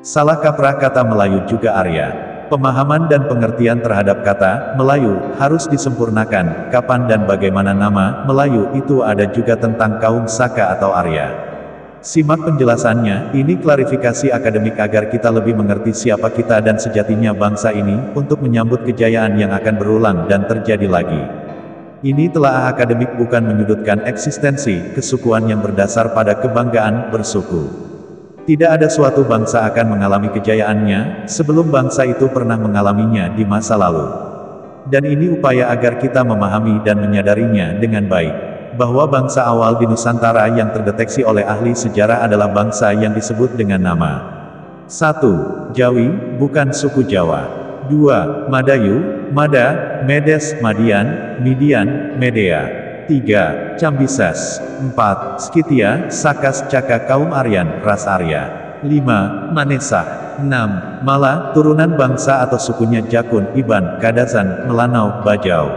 Salah kaprah kata Melayu juga Arya. Pemahaman dan pengertian terhadap kata Melayu harus disempurnakan. Kapan dan bagaimana nama Melayu itu ada juga tentang kaum Saka atau Arya. Simak penjelasannya, ini klarifikasi akademik agar kita lebih mengerti siapa kita dan sejatinya bangsa ini, untuk menyambut kejayaan yang akan berulang dan terjadi lagi. Ini telaah akademik bukan menyudutkan eksistensi kesukuan yang berdasar pada kebanggaan bersuku. Tidak ada suatu bangsa akan mengalami kejayaannya, sebelum bangsa itu pernah mengalaminya di masa lalu. Dan ini upaya agar kita memahami dan menyadarinya dengan baik. Bahwa bangsa awal di Nusantara yang terdeteksi oleh ahli sejarah adalah bangsa yang disebut dengan nama 1. Jawi, bukan suku Jawa. 2. Madayu, Mada, Medes, Madian, Midian, Medea. 3. Cambises. 4. Skythia, Sakas, Caka kaum Aryan, ras Arya. 5. Manesah. 6. Mala, turunan bangsa atau sukunya Jakun, Iban, Kadazan, Melanau, Bajau.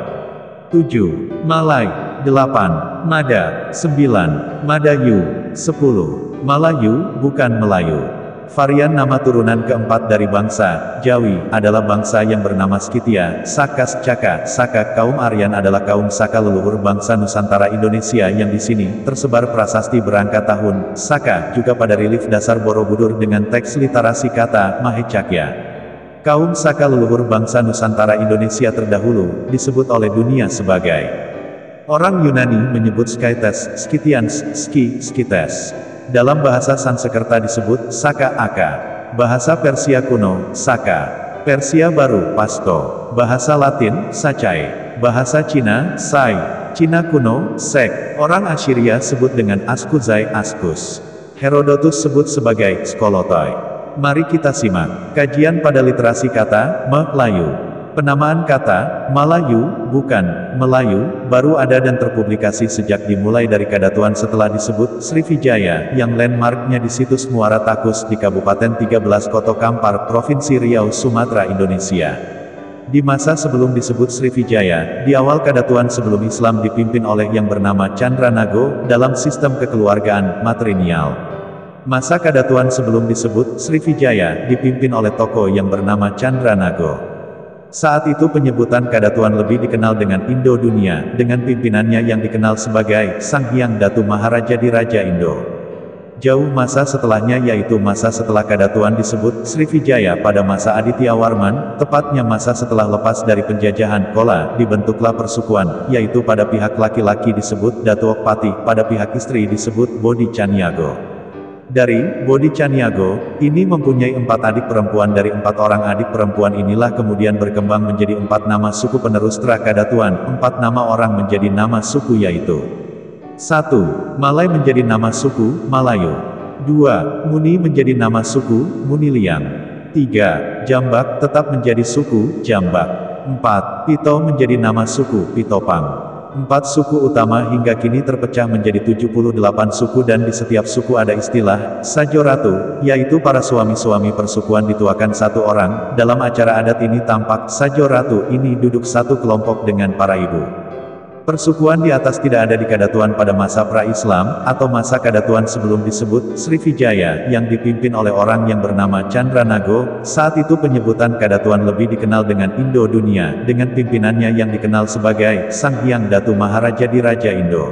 7. Malay. 8. Mada. 9. Madayu. 10. Malayu, bukan Melayu. Varian nama turunan keempat dari bangsa Jawi adalah bangsa yang bernama Skythia, Sakas, Caka. Saka kaum Aryan adalah kaum Saka leluhur bangsa Nusantara Indonesia yang di sini tersebar prasasti berangka tahun Saka juga pada relief dasar Borobudur dengan teks literasi kata Mahecakya. Kaum Saka leluhur bangsa Nusantara Indonesia terdahulu disebut oleh dunia sebagai orang Yunani menyebut Skythes, Scythians, Skythes. Dalam bahasa Sanskerta disebut Saka Aka. Bahasa Persia kuno, Saka. Persia baru, Pasto. Bahasa Latin, Sacai. Bahasa Cina, Sai. Cina kuno, Sek. Orang Assyria sebut dengan Askuzai, Askus. Herodotus sebut sebagai Skolotoi. Mari kita simak kajian pada literasi kata Melayu. Penamaan kata Malayu, bukan Melayu, baru ada dan terpublikasi sejak dimulai dari Kadatuan setelah disebut Srivijaya, yang landmarknya di situs Muara Takus di Kabupaten 13 Koto Kampar, Provinsi Riau, Sumatera, Indonesia. Di masa sebelum disebut Srivijaya, di awal Kadatuan sebelum Islam dipimpin oleh yang bernama Candranago, dalam sistem kekeluargaan matrinial. Masa Kadatuan sebelum disebut Srivijaya, dipimpin oleh tokoh yang bernama Candranago. Saat itu penyebutan Kadatuan lebih dikenal dengan Indo Dunia, dengan pimpinannya yang dikenal sebagai Sang Hyang Datu Maharaja di Raja Indo. Jauh masa setelahnya yaitu masa setelah Kadatuan disebut Srivijaya pada masa Aditya Warman, tepatnya masa setelah lepas dari penjajahan Kola, dibentuklah persukuan, yaitu pada pihak laki-laki disebut Datuokpati, pada pihak istri disebut Bodhi Caniago. Dari Bodhi Caniago, ini mempunyai 4 adik perempuan. Dari 4 orang adik perempuan inilah kemudian berkembang menjadi 4 nama suku penerus Kadatuan. 4 nama orang menjadi nama suku yaitu 1. Malay menjadi nama suku Malayu. 2. Muni menjadi nama suku Muniliang. 3. Jambak tetap menjadi suku Jambak. 4. Pito menjadi nama suku Pitopang. 4 suku utama hingga kini terpecah menjadi 78 suku dan di setiap suku ada istilah Sajoratu, yaitu para suami-suami persukuan dituakan satu orang. Dalam acara adat ini tampak Sajoratu ini duduk satu kelompok dengan para ibu. Persukuan di atas tidak ada di Kadatuan pada masa pra-Islam, atau masa Kadatuan sebelum disebut Srivijaya, yang dipimpin oleh orang yang bernama Candranago. Saat itu penyebutan Kadatuan lebih dikenal dengan Indo Dunia, dengan pimpinannya yang dikenal sebagai Sang Hyang Datu Maharaja di Raja Indo.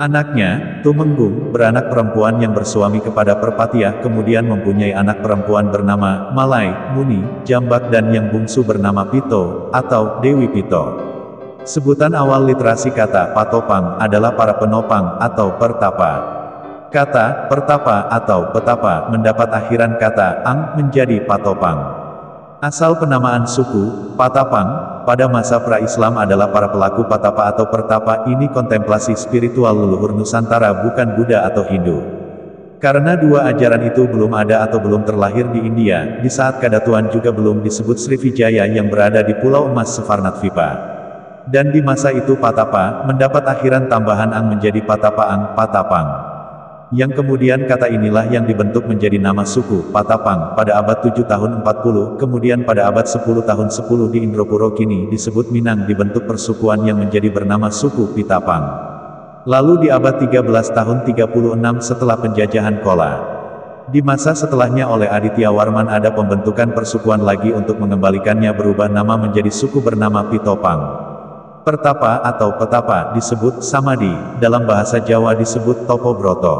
Anaknya, Tumenggung, beranak perempuan yang bersuami kepada Perpatiah, kemudian mempunyai anak perempuan bernama Malay, Muni, Jambak dan yang bungsu bernama Pito, atau Dewi Pito. Sebutan awal literasi kata patopang adalah para penopang atau pertapa. Kata pertapa atau petapa mendapat akhiran kata ang menjadi patopang. Asal penamaan suku Patapang pada masa pra-Islam adalah para pelaku patapa atau pertapa. Ini kontemplasi spiritual leluhur Nusantara, bukan Buddha atau Hindu. Karena dua ajaran itu belum ada atau belum terlahir di India, di saat Kadatuan juga belum disebut Srivijaya yang berada di Pulau Emas Suvarnatvipa. Dan di masa itu Patapa mendapat akhiran tambahan ang menjadi Patapaang, Patapang. Yang kemudian kata inilah yang dibentuk menjadi nama suku Patapang pada abad 7 tahun 40, kemudian pada abad 10 tahun 10 di Indropuro kini disebut Minang dibentuk persukuan yang menjadi bernama suku Pitapang. Lalu di abad 13 tahun 36 setelah penjajahan Kola, Di masa setelahnya oleh Aditya Warman ada pembentukan persukuan lagi untuk mengembalikannya berubah nama menjadi suku bernama Pitopang. Pertapa atau petapa disebut Samadi, dalam bahasa Jawa disebut Topo Broto.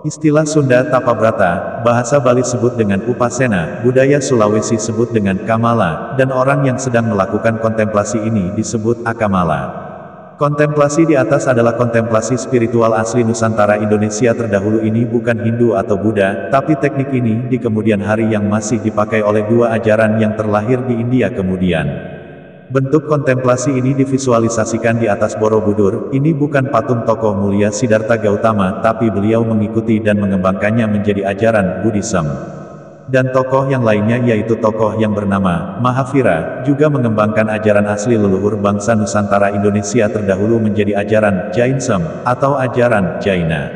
Istilah Sunda Tapabrata, bahasa Bali sebut dengan Upasena, budaya Sulawesi sebut dengan Kamala, dan orang yang sedang melakukan kontemplasi ini disebut Akamala. Kontemplasi di atas adalah kontemplasi spiritual asli Nusantara Indonesia terdahulu ini bukan Hindu atau Buddha, tapi teknik ini di kemudian hari yang masih dipakai oleh dua ajaran yang terlahir di India kemudian. Bentuk kontemplasi ini divisualisasikan di atas Borobudur, ini bukan patung tokoh mulia Siddhartha Gautama, tapi beliau mengikuti dan mengembangkannya menjadi ajaran Buddhism. Dan tokoh yang lainnya yaitu tokoh yang bernama Mahavira, juga mengembangkan ajaran asli leluhur bangsa Nusantara Indonesia terdahulu menjadi ajaran Jainism, atau ajaran Jaina.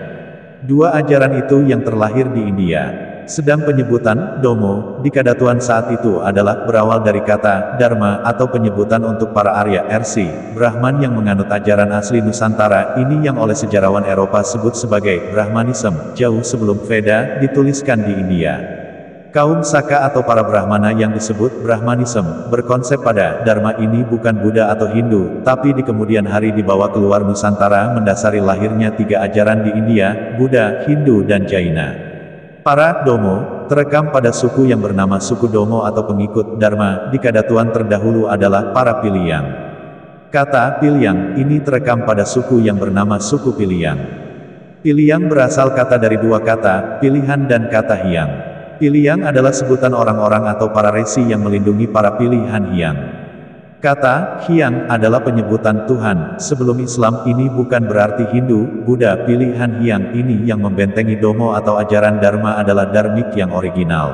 Dua ajaran itu yang terlahir di India. Sedang penyebutan Domo di Kadatuan saat itu adalah berawal dari kata Dharma atau penyebutan untuk para Arya Rsi, Brahman yang menganut ajaran asli Nusantara ini yang oleh sejarawan Eropa sebut sebagai Brahmanism, jauh sebelum Veda dituliskan di India. Kaum Saka atau para Brahmana yang disebut Brahmanism, berkonsep pada Dharma ini bukan Buddha atau Hindu, tapi di kemudian hari dibawa keluar Nusantara mendasari lahirnya tiga ajaran di India, Buddha, Hindu dan Jaina. Para Domo, terekam pada suku yang bernama suku Domo atau pengikut Dharma, di Kadatuan terdahulu adalah para Piliang. Kata Piliang ini terekam pada suku yang bernama suku Piliang. Piliang berasal kata dari dua kata, pilihan dan kata hiang. Piliang adalah sebutan orang-orang atau para resi yang melindungi para pilihan hiang. Kata hiang adalah penyebutan Tuhan. Sebelum Islam ini bukan berarti Hindu, Buddha. Pilihan hiang ini yang membentengi Domo atau ajaran Dharma adalah Dharmik yang original.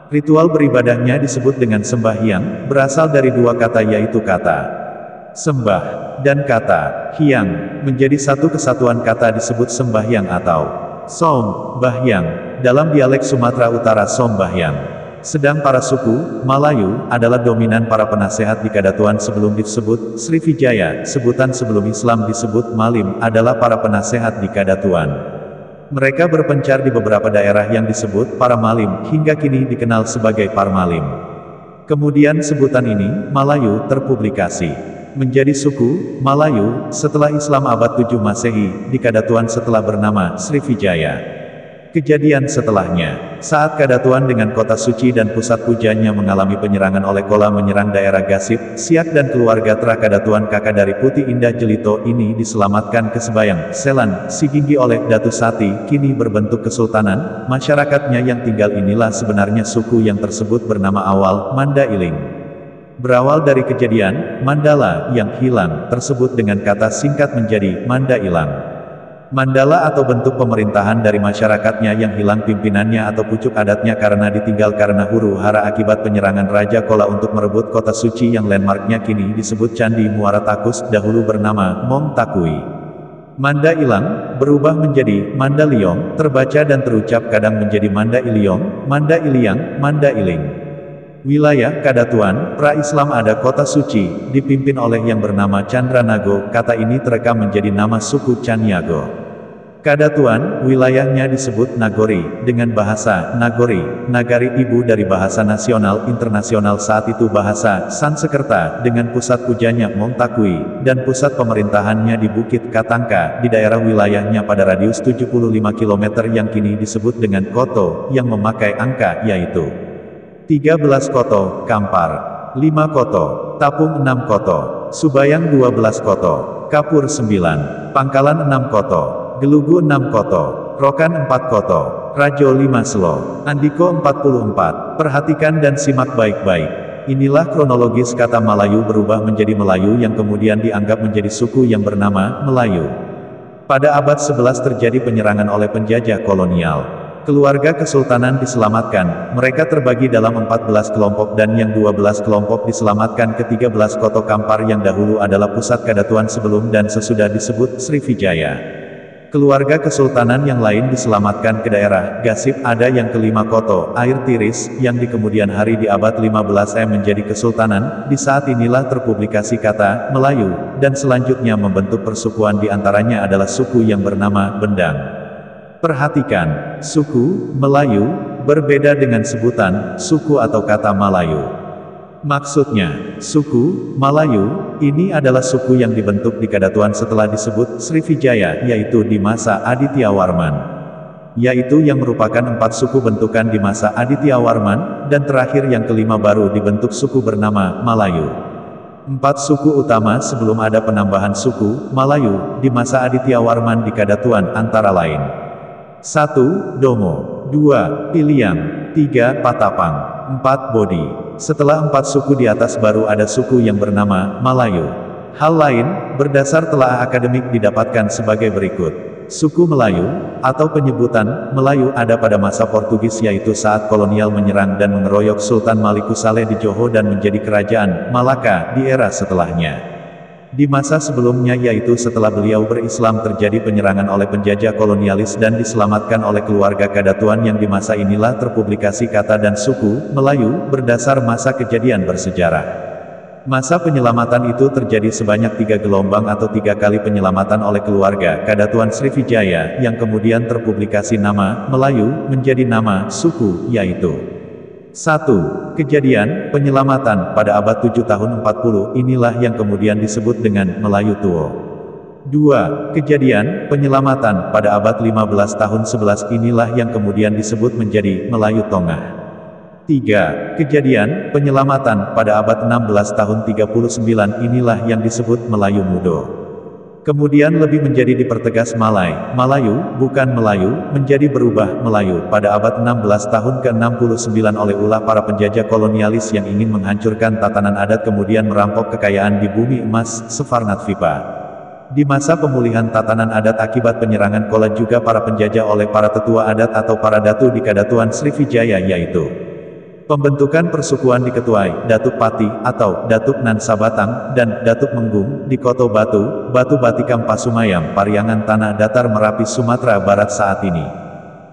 Ritual beribadahnya disebut dengan sembahyang, berasal dari dua kata yaitu kata sembah dan kata hiang, menjadi satu kesatuan kata disebut sembahyang atau Sombahyang. Dalam dialek Sumatera Utara Sombahyang. Sedang para suku Malayu adalah dominan para penasehat di Kadatuan sebelum disebut Srivijaya, sebutan sebelum Islam disebut Malim adalah para penasehat di Kadatuan. Mereka berpencar di beberapa daerah yang disebut para Malim, hingga kini dikenal sebagai Parmalim. Kemudian sebutan ini, Malayu, terpublikasi menjadi suku Malayu setelah Islam abad 7 Masehi, di Kadatuan setelah bernama Srivijaya. Kejadian setelahnya, saat Kadatuan dengan kota suci dan pusat pujanya mengalami penyerangan oleh Kola menyerang daerah Gasip, Siak dan keluarga Tra Kadatuan kakak dari Putih Indah Jelito ini diselamatkan ke Sebayang, Selan, Siginggi oleh Datu Sati, kini berbentuk kesultanan, masyarakatnya yang tinggal inilah sebenarnya suku yang tersebut bernama awal, Mandailing. Berawal dari kejadian, Mandala, yang hilang, tersebut dengan kata singkat menjadi, Mandailang. Mandala atau bentuk pemerintahan dari masyarakatnya yang hilang pimpinannya atau pucuk adatnya karena ditinggal karena huru-hara akibat penyerangan Raja Kola untuk merebut kota suci yang landmarknya kini disebut Candi Muara Takus, dahulu bernama Mong Takui. Mandailang, berubah menjadi Mandaliong, terbaca dan terucap kadang menjadi Mandailiong, Mandailiang, Mandailing. Wilayah Kadatuan, pra-Islam ada kota suci, dipimpin oleh yang bernama Candranago, kata ini terekam menjadi nama suku Canyago. Kadatuan, wilayahnya disebut Nagori, dengan bahasa Nagori, Nagari ibu dari bahasa nasional internasional saat itu bahasa Sansekerta, dengan pusat pujanya Mongtakui, dan pusat pemerintahannya di Bukit Katangka, di daerah wilayahnya pada radius 75 km yang kini disebut dengan Koto, yang memakai angka yaitu 13 Koto, Kampar, 5 Koto, Tapung 6 Koto, Subayang 12 Koto, Kapur 9, Pangkalan 6 Koto, Gelugu 6 Koto, Rokan 4 Koto, Rajo 5 Selo, Andiko 44. Perhatikan dan simak baik-baik. Inilah kronologis kata Malayu berubah menjadi Melayu yang kemudian dianggap menjadi suku yang bernama Melayu. Pada abad 11 terjadi penyerangan oleh penjajah kolonial. Keluarga kesultanan diselamatkan, mereka terbagi dalam 14 kelompok dan yang 12 kelompok diselamatkan ke 13 Koto Kampar yang dahulu adalah pusat Kadatuan sebelum dan sesudah disebut Srivijaya. Keluarga kesultanan yang lain diselamatkan ke daerah Gasip, ada yang kelima Koto, Air Tiris, yang di kemudian hari di abad 15 menjadi kesultanan. Di saat inilah terpublikasi kata Melayu, dan selanjutnya membentuk persukuan di antaranya adalah suku yang bernama Bendang. Perhatikan, suku Melayu berbeda dengan sebutan suku atau kata Malayu. Maksudnya, suku Malayu ini adalah suku yang dibentuk di Kadatuan setelah disebut Srivijaya, yaitu di masa Aditya Warman, yaitu yang merupakan 4 suku bentukan di masa Aditya Warman, dan terakhir yang kelima baru dibentuk suku bernama Malayu. 4 suku utama sebelum ada penambahan suku Malayu di masa Aditya Warman di Kadatuan antara lain: 1. Domo, 2. Piliang, 3. Patapang, 4. Bodi. Setelah 4 suku di atas baru ada suku yang bernama Malayu. Hal lain, berdasar telaah akademik didapatkan sebagai berikut. Suku Melayu, atau penyebutan Melayu ada pada masa Portugis, yaitu saat kolonial menyerang dan mengeroyok Sultan Malikussaleh di Johor dan menjadi kerajaan Malaka di era setelahnya. Di masa sebelumnya, yaitu setelah beliau berislam, terjadi penyerangan oleh penjajah kolonialis dan diselamatkan oleh keluarga Kadatuan yang di masa inilah terpublikasi kata dan suku Melayu berdasar masa kejadian bersejarah. Masa penyelamatan itu terjadi sebanyak 3 gelombang atau 3 kali penyelamatan oleh keluarga Kadatuan Srivijaya yang kemudian terpublikasi nama Melayu menjadi nama suku, yaitu 1. Kejadian penyelamatan pada abad 7 tahun 40, inilah yang kemudian disebut dengan Melayu Tuo. 2. Kejadian penyelamatan pada abad 15 tahun 11, inilah yang kemudian disebut menjadi Melayu Tongah. 3. Kejadian penyelamatan pada abad 16 tahun 39, inilah yang disebut Melayu Mudo. Kemudian lebih menjadi dipertegas Malayu, bukan Melayu, menjadi berubah Melayu pada abad 16 tahun ke-69 oleh ulah para penjajah kolonialis yang ingin menghancurkan tatanan adat kemudian merampok kekayaan di bumi emas Suvarnatvipa. Di masa pemulihan tatanan adat akibat penyerangan Kola juga para penjajah oleh para tetua adat atau para datu di Kadatuan Srivijaya, yaitu pembentukan persukuan di Ketuai, Datuk Pati, atau Datuk Nan Sabatang, dan Datuk Menggung, di Koto Batu, Batu Batikam Pasumayam, Pariangan Tanah Datar Merapi Sumatera Barat saat ini.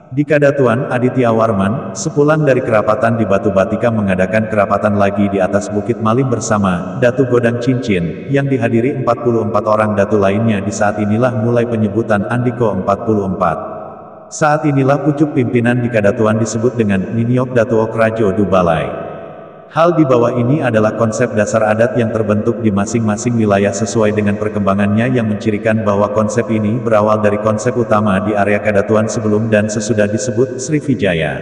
Di Kadatuan Aditya Warman, sepulang dari kerapatan di Batu Batikam mengadakan kerapatan lagi di atas Bukit Malim bersama Datu Godang Cincin, yang dihadiri 44 orang datu lainnya. Di saat inilah mulai penyebutan Andiko 44. Saat inilah pucuk pimpinan di Kadatuan disebut dengan Niniok Datuok Rajo Du Balai. Hal di bawah ini adalah konsep dasar adat yang terbentuk di masing-masing wilayah sesuai dengan perkembangannya yang mencirikan bahwa konsep ini berawal dari konsep utama di area Kadatuan sebelum dan sesudah disebut Srivijaya.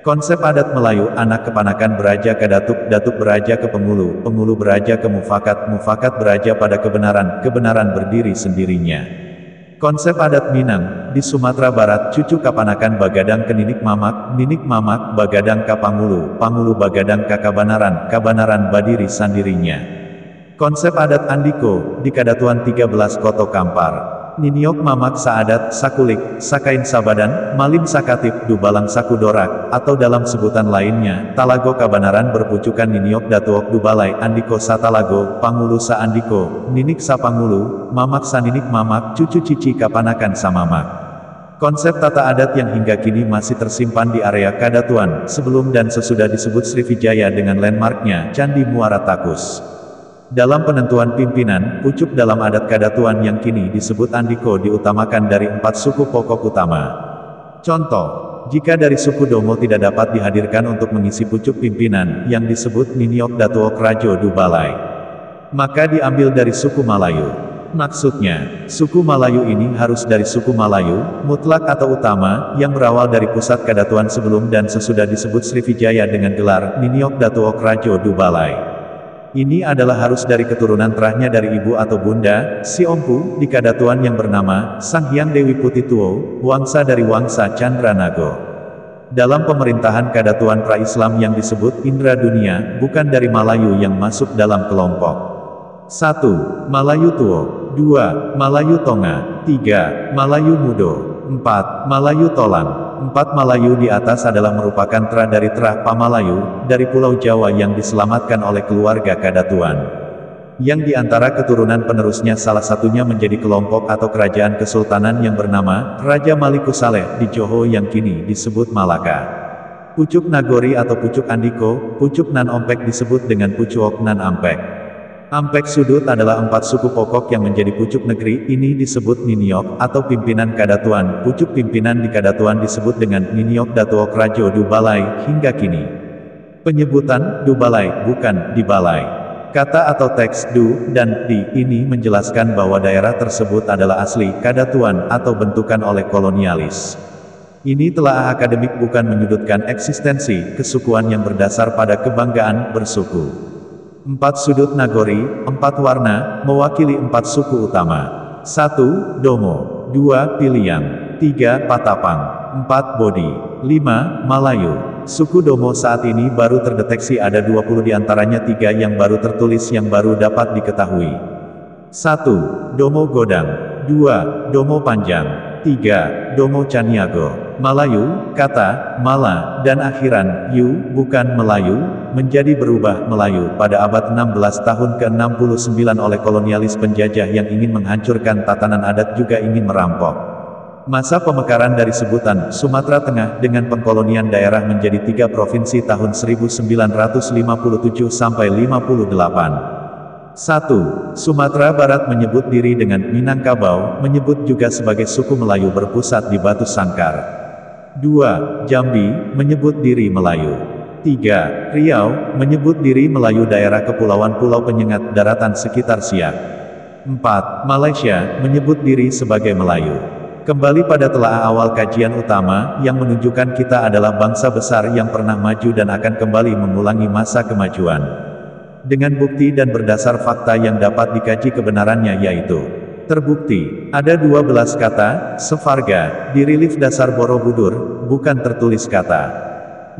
Konsep adat Melayu, anak kepanakan beraja ke Datuk, Datuk beraja ke Pengulu, Pengulu beraja ke Mufakat, Mufakat beraja pada kebenaran, kebenaran berdiri sendirinya. Konsep adat Minang, di Sumatera Barat, cucu kapanakan Bagadang ke Ninik Mamak, Ninik Mamak Bagadang ka Pangulu, Pangulu Bagadang ka Kabanaran, Kabanaran badiri sandirinya. Konsep adat Andiko, di Kadatuan 13 Koto Kampar. Niniok Mamak Saadat, Sakulik, Sakain Sabadan, Malim Sakatip, Dubalang Sakudorak, atau dalam sebutan lainnya, Talago Kabanaran berpucukan Niniok Datuok Dubalai, Andiko Satalago, Pangulu Sa Andiko, Ninik Sa Pangulu, Mamak Sa Ninik Mamak, cucu cici kapanakan Samamak. Konsep tata adat yang hingga kini masih tersimpan di area Kadatuan, sebelum dan sesudah disebut Srivijaya dengan landmarknya, Candi Muara Takus. Dalam penentuan pimpinan, pucuk dalam adat Kadatuan yang kini disebut Andiko diutamakan dari 4 suku pokok utama. Contoh, jika dari suku Domo tidak dapat dihadirkan untuk mengisi pucuk pimpinan, yang disebut Niniok Datuok Rajo Du Balai, maka diambil dari suku Malayu. Maksudnya, suku Malayu ini harus dari suku Malayu, mutlak atau utama, yang berawal dari pusat Kadatuan sebelum dan sesudah disebut Srivijaya dengan gelar Niniok Datuok Rajo Du Balai. Ini adalah harus dari keturunan terahnya dari ibu atau bunda, si Ompu, di Kadatuan yang bernama, Sang Hyang Dewi Putih Tuo, wangsa dari Wangsa Candranago. Dalam pemerintahan Kadatuan pra-Islam yang disebut Indra Dunia, bukan dari Malayu yang masuk dalam kelompok 1. Malayu Tuo, 2. Malayu Tonga, 3. Malayu Mudo, 4. Malayu Tolang. 4 Malayu di atas adalah merupakan terah dari terah Pamalayu, dari Pulau Jawa yang diselamatkan oleh keluarga Kadatuan. Yang di antara keturunan penerusnya salah satunya menjadi kelompok atau kerajaan kesultanan yang bernama Raja Malikussaleh di Johor yang kini disebut Malaka. Pucuk Nagori atau Pucuk Andiko, Pucuk Nan Ompek disebut dengan Pucuk Nan Ampek. Ampek Sudut adalah 4 suku pokok yang menjadi pucuk negeri, ini disebut Niniok, atau pimpinan Kadatuan. Pucuk pimpinan di Kadatuan disebut dengan Niniok Datuok Rajo Du Balai, hingga kini. Penyebutan Du Balai bukan di Balai. Kata atau teks Du dan Di ini menjelaskan bahwa daerah tersebut adalah asli Kadatuan atau bentukan oleh kolonialis. Ini telah akademik bukan menyudutkan eksistensi kesukuan yang berdasar pada kebanggaan bersuku. 4 sudut Nagori, 4 warna, mewakili 4 suku utama. 1. Domo. 2. Piliang. 3. Patapang. 4. Bodi. 5. Malayu. Suku Domo saat ini baru terdeteksi ada 20 diantaranya 3 yang baru tertulis yang baru dapat diketahui. 1. Domo Godang. 2. Domo Panjang. 3. Domo Caniago. Malayu, kata, Mala, dan akhiran, Yu, bukan Melayu, menjadi berubah Melayu pada abad 16 tahun ke-69 oleh kolonialis penjajah yang ingin menghancurkan tatanan adat juga ingin merampok. Masa pemekaran dari sebutan Sumatera Tengah dengan pengkolonian daerah menjadi 3 provinsi tahun 1957 sampai 58. 1. Sumatera Barat menyebut diri dengan Minangkabau, menyebut juga sebagai suku Melayu berpusat di Batu Sangkar. 2. Jambi, menyebut diri Melayu. 3. Riau, menyebut diri Melayu daerah kepulauan Pulau Penyengat daratan sekitar Siak. 4. Malaysia, menyebut diri sebagai Melayu. Kembali pada telaah awal kajian utama, yang menunjukkan kita adalah bangsa besar yang pernah maju dan akan kembali mengulangi masa kemajuan. Dengan bukti dan berdasar fakta yang dapat dikaji kebenarannya yaitu terbukti, ada 12 kata, sevarga, di relief dasar Borobudur, bukan tertulis kata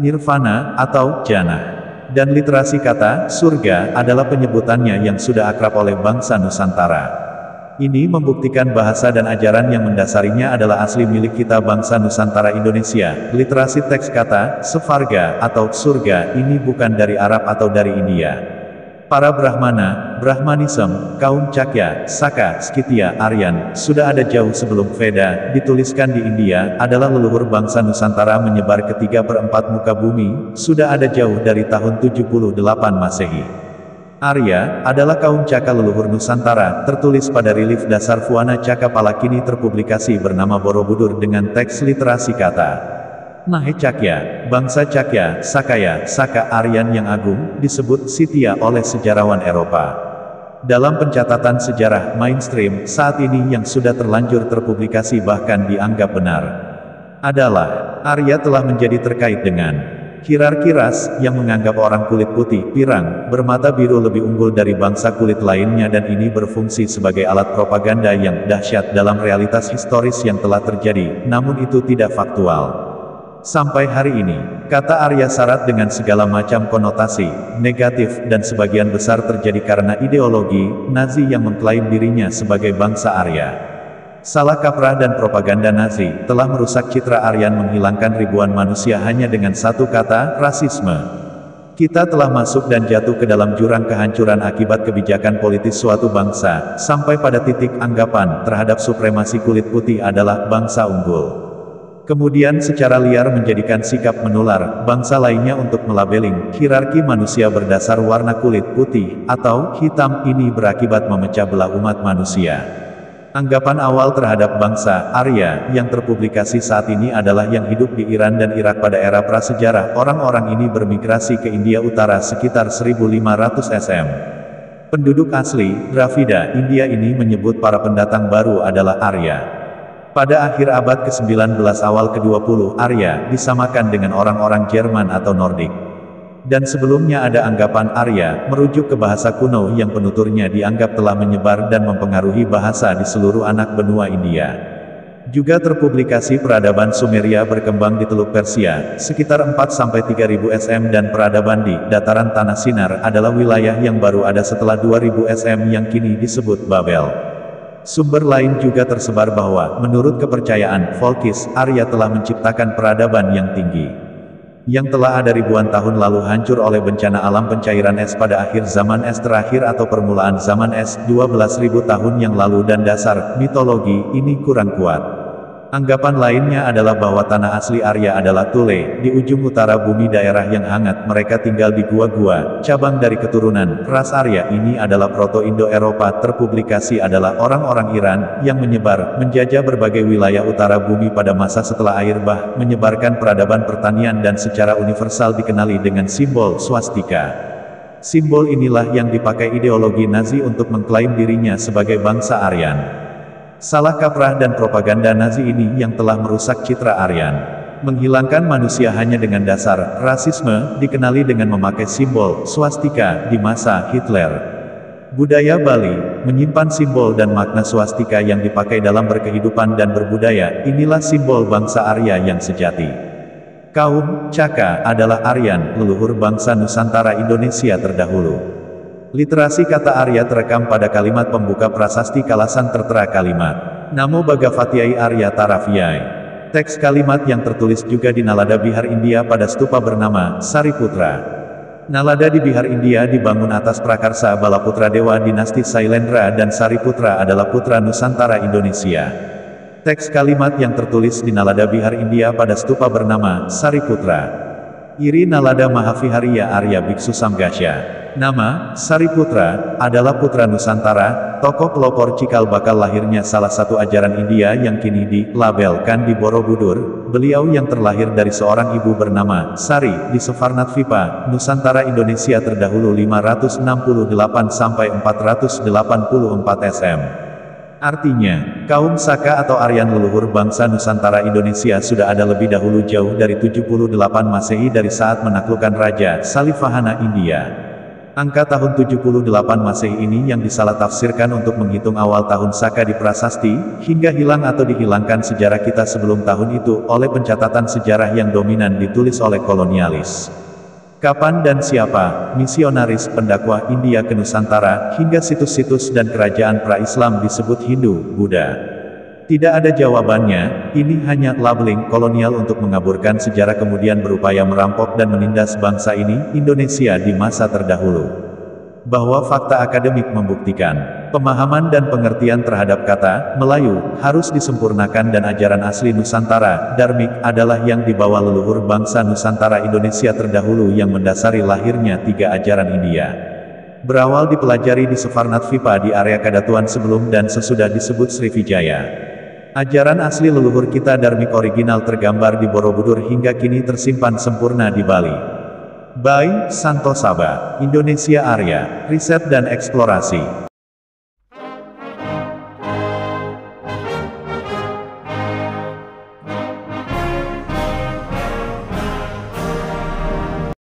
nirvana, atau jannah. Dan literasi kata, surga, adalah penyebutannya yang sudah akrab oleh bangsa Nusantara. Ini membuktikan bahasa dan ajaran yang mendasarinya adalah asli milik kita bangsa Nusantara Indonesia. Literasi teks kata, sevarga, atau surga, ini bukan dari Arab atau dari India. Para Brahmana, Brahmanism, kaum Cakya, Saka, Skitya, Aryan, sudah ada jauh sebelum Veda, dituliskan di India, adalah leluhur bangsa Nusantara menyebar ke 3/4 muka bumi, sudah ada jauh dari tahun 78 Masehi. Arya, adalah kaum Caka leluhur Nusantara, tertulis pada relief dasar Fuana Caka Palakini terpublikasi bernama Borobudur dengan teks literasi kata Nahe Cakya, bangsa Cakya, Sakaya, Saka Aryan yang agung, disebut Sitya oleh sejarawan Eropa. Dalam pencatatan sejarah mainstream, saat ini yang sudah terlanjur terpublikasi bahkan dianggap benar adalah, Arya telah menjadi terkait dengan hierarki ras, yang menganggap orang kulit putih, pirang, bermata biru lebih unggul dari bangsa kulit lainnya dan ini berfungsi sebagai alat propaganda yang dahsyat dalam realitas historis yang telah terjadi, namun itu tidak faktual. Sampai hari ini, kata Arya syarat dengan segala macam konotasi negatif dan sebagian besar terjadi karena ideologi Nazi yang mengklaim dirinya sebagai bangsa Arya. Salah kaprah dan propaganda Nazi telah merusak citra Aryan menghilangkan ribuan manusia hanya dengan satu kata, rasisme. Kita telah masuk dan jatuh ke dalam jurang kehancuran akibat kebijakan politis suatu bangsa, sampai pada titik anggapan terhadap supremasi kulit putih adalah bangsa unggul. Kemudian secara liar menjadikan sikap menular bangsa lainnya untuk melabeling hierarki manusia berdasar warna kulit putih atau hitam ini berakibat memecah belah umat manusia. Anggapan awal terhadap bangsa Arya yang terpublikasi saat ini adalah yang hidup di Iran dan Irak pada era prasejarah. Orang-orang ini bermigrasi ke India Utara sekitar 1500 SM. Penduduk asli Dravida India ini menyebut para pendatang baru adalah Arya. Pada akhir abad ke-19 awal ke-20, Arya disamakan dengan orang-orang Jerman atau Nordik. Dan sebelumnya ada anggapan Arya, merujuk ke bahasa kuno yang penuturnya dianggap telah menyebar dan mempengaruhi bahasa di seluruh anak benua India. Juga terpublikasi peradaban Sumeria berkembang di Teluk Persia, sekitar 4-3 ribu SM dan peradaban di dataran Tanah Sinar adalah wilayah yang baru ada setelah 2000 SM yang kini disebut Babel. Sumber lain juga tersebar bahwa, menurut kepercayaan Folkis, Arya telah menciptakan peradaban yang tinggi. Yang telah ada ribuan tahun lalu hancur oleh bencana alam pencairan es pada akhir zaman es terakhir atau permulaan zaman es, 12.000 tahun yang lalu dan dasar mitologi ini kurang kuat. Anggapan lainnya adalah bahwa tanah asli Arya adalah Thule, di ujung utara bumi daerah yang hangat. Mereka tinggal di gua-gua, cabang dari keturunan ras Arya ini adalah Proto-Indo-Eropa. Terpublikasi adalah orang-orang Iran, yang menyebar, menjajah berbagai wilayah utara bumi pada masa setelah air bah, menyebarkan peradaban pertanian dan secara universal dikenali dengan simbol swastika. Simbol inilah yang dipakai ideologi Nazi untuk mengklaim dirinya sebagai bangsa Aryan. Salah kaprah dan propaganda Nazi ini yang telah merusak citra Aryan. Menghilangkan manusia hanya dengan dasar rasisme, dikenali dengan memakai simbol swastika di masa Hitler. Budaya Bali menyimpan simbol dan makna swastika yang dipakai dalam berkehidupan dan berbudaya. Inilah simbol bangsa Arya yang sejati. Kaum Caka adalah Aryan, leluhur bangsa Nusantara Indonesia terdahulu. Literasi kata Arya terekam pada kalimat pembuka prasasti Kalasan tertera kalimat Namo Bhagavatyai Arya Taravyai. Teks kalimat yang tertulis juga di Nalada Bihar India pada stupa bernama Sariputra. Nalada di Bihar India dibangun atas prakarsa Balaputra Dewa dinasti Sailendra dan Sariputra adalah putra Nusantara Indonesia. Teks kalimat yang tertulis di Nalada Bihar India pada stupa bernama Sariputra. Iri Nalada Mahavihariya Arya Biksu Samgasya. Nama, Sariputra, adalah putra Nusantara, tokoh pelopor cikal bakal lahirnya salah satu ajaran India yang kini dilabelkan di Borobudur. Beliau yang terlahir dari seorang ibu bernama Sari, di Suvarnatvipa, Nusantara Indonesia terdahulu 568–484 SM. Artinya, kaum Saka atau Aryan leluhur bangsa Nusantara Indonesia sudah ada lebih dahulu jauh dari 78 Masehi dari saat menaklukkan Raja Salivahana India. Angka tahun 78 Masehi ini yang disalah tafsirkan untuk menghitung awal tahun Saka di prasasti, hingga hilang atau dihilangkan sejarah kita sebelum tahun itu, oleh pencatatan sejarah yang dominan ditulis oleh kolonialis. Kapan dan siapa, misionaris pendakwah India ke Nusantara, hingga situs-situs dan kerajaan pra-Islam disebut Hindu, Buddha? Tidak ada jawabannya, ini hanya labeling kolonial untuk mengaburkan sejarah kemudian berupaya merampok dan menindas bangsa ini, Indonesia di masa terdahulu. Bahwa fakta akademik membuktikan, pemahaman dan pengertian terhadap kata Melayu harus disempurnakan dan ajaran asli Nusantara, Dharmik, adalah yang dibawa leluhur bangsa Nusantara Indonesia terdahulu yang mendasari lahirnya tiga ajaran India. Berawal dipelajari di Suvarnatvipa di area Kadatuan sebelum dan sesudah disebut Sriwijaya. Ajaran asli leluhur kita Dharmik original tergambar di Borobudur hingga kini tersimpan sempurna di Bali. By Santo Saba, Indonesia Arya, Riset dan Eksplorasi.